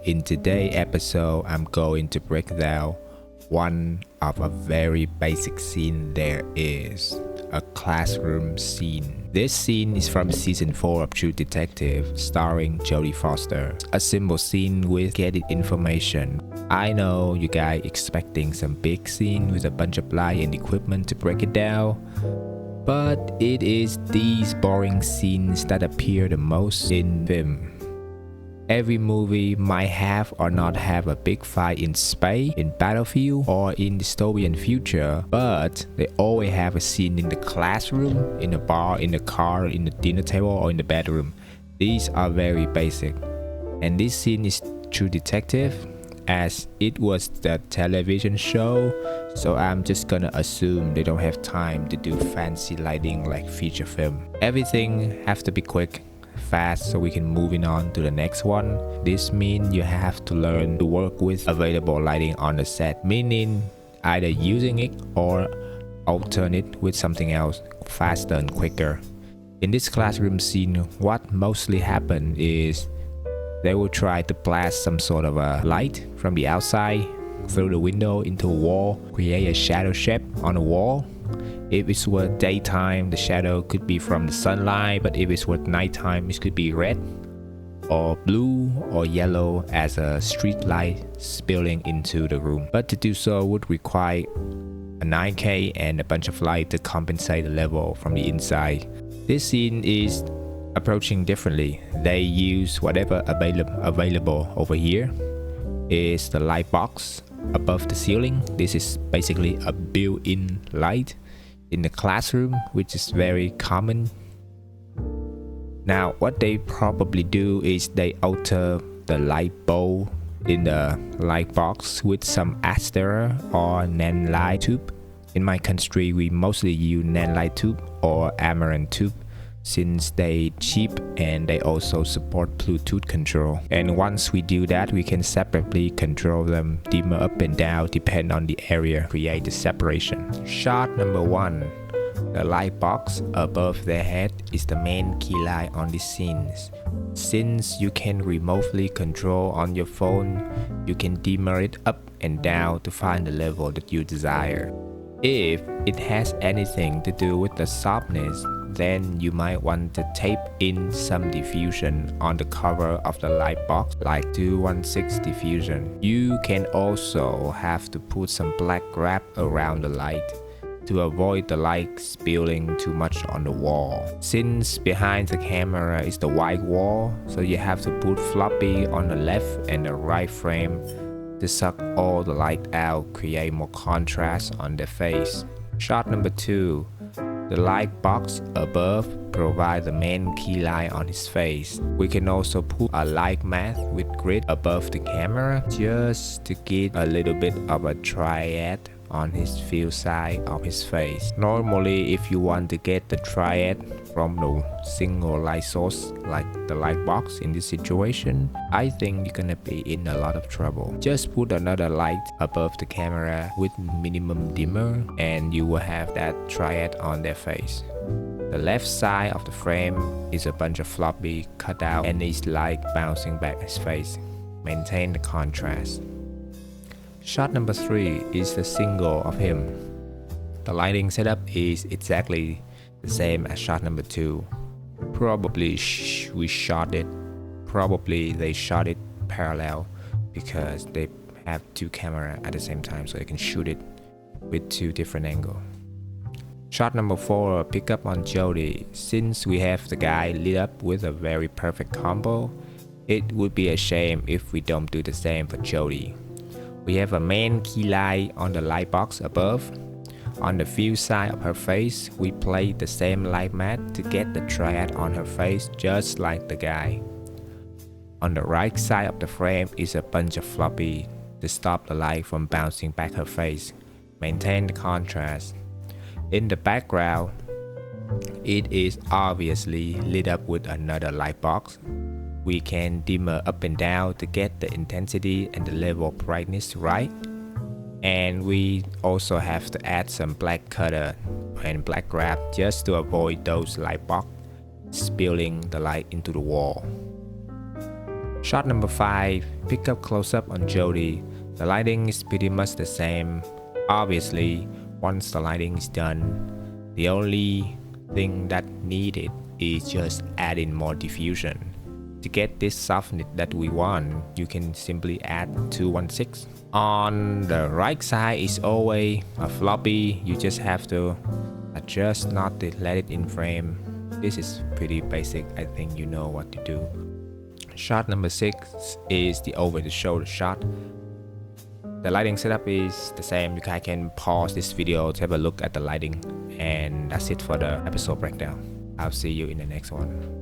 In today's episode, I'm going to break down one of a very basic scene there is, a classroom scene. This scene is from season 4 of True Detective, starring Jodie Foster. A simple scene with gated information. I know you guys expecting some big scene with a bunch of light and equipment to break it down, but it is these boring scenes that appear the most in film. Every movie might have or not have a big fight in space, in battlefield, or in dystopian future, but they always have a scene in the classroom, in the bar, in the car, in the dinner table, or in the bedroom. These are very basic. And this scene is True Detective, as it was the television show, so I'm just gonna assume they don't have time to do fancy lighting like feature film. Everything have to be quick, fast, so we can moving on to the next one. This means you have to learn to work with available lighting on the set, meaning either using it or alternate with something else faster and quicker. In this classroom scene, what mostly happen is they will try to blast some sort of a light from the outside through the window into a wall, create a shadow shape on the wall. If it were daytime, the shadow could be from the sunlight, but if it were nighttime, it could be red or blue or yellow as a street light spilling into the room. But to do so would require a 9K and a bunch of light to compensate the level from the inside. This scene is approaching differently. They use whatever available over here is the light box above the ceiling. This is basically a built-in light in the classroom, which is very common. Now what they probably do is they alter the light bulb in the light box with some Aster or NAND light tube. In my country we mostly use NAND light tube or Amaranth tube, since they cheap and they also support Bluetooth control. And once we do that, we can separately control them dimmer up and down depend on the area, create the separation. Shot number 1. The light box above their head is the main key light on the scenes. Since you can remotely control on your phone, you can dimmer it up and down to find the level that you desire. If it has anything to do with the softness, then you might want to tape in some diffusion on the cover of the light box, like 216 diffusion. You can also have to put some black wrap around the light to avoid the light spilling too much on the wall. Since behind the camera is the white wall, so you have to put floppy on the left and the right frame to suck all the light out, create more contrast on the face. Shot number 2. The light box above provides the main key light on his face. We can also put a light mask with grid above the camera just to get a little bit of a triad on his field side of his face. Normally, if you want to get the triad from the single light source like the light box in this situation, I think you're gonna be in a lot of trouble. Just put another light above the camera with minimum dimmer and you will have that triad on their face. The left side of the frame is a bunch of floppy cut out and it's light bouncing back his face. Maintain the contrast. Shot number 3 is the single of him. The lighting setup is exactly the same as shot number 2. Probably they shot it parallel because they have 2 cameras at the same time, so they can shoot it with 2 different angles. Shot number 4, pick up on Jodie. Since we have the guy lit up with a very perfect combo, it would be a shame if we don't do the same for Jodie. We have a main key light on the light box above. On the field side of her face, we play the same light mat to get the triad on her face just like the guy. On the right side of the frame is a bunch of floppy to stop the light from bouncing back her face. Maintain the contrast. In the background, it is obviously lit up with another light box. We can dimmer up and down to get the intensity and the level of brightness right. And we also have to add some black cutter and black wrap just to avoid those light box spilling the light into the wall. Shot number 5, pick up close-up on Jodie. The lighting is pretty much the same. Obviously, once the lighting is done, the only thing that needed is just add in more diffusion. To get this softness that we want, you can simply add 216. On the right side is always a floppy, you just have to adjust not to let it in frame. This is pretty basic, I think you know what to do. Shot number 6 is the over the shoulder shot. The lighting setup is the same. You guys can pause this video to have a look at the lighting, and that's it for the episode breakdown. I'll see you in the next one.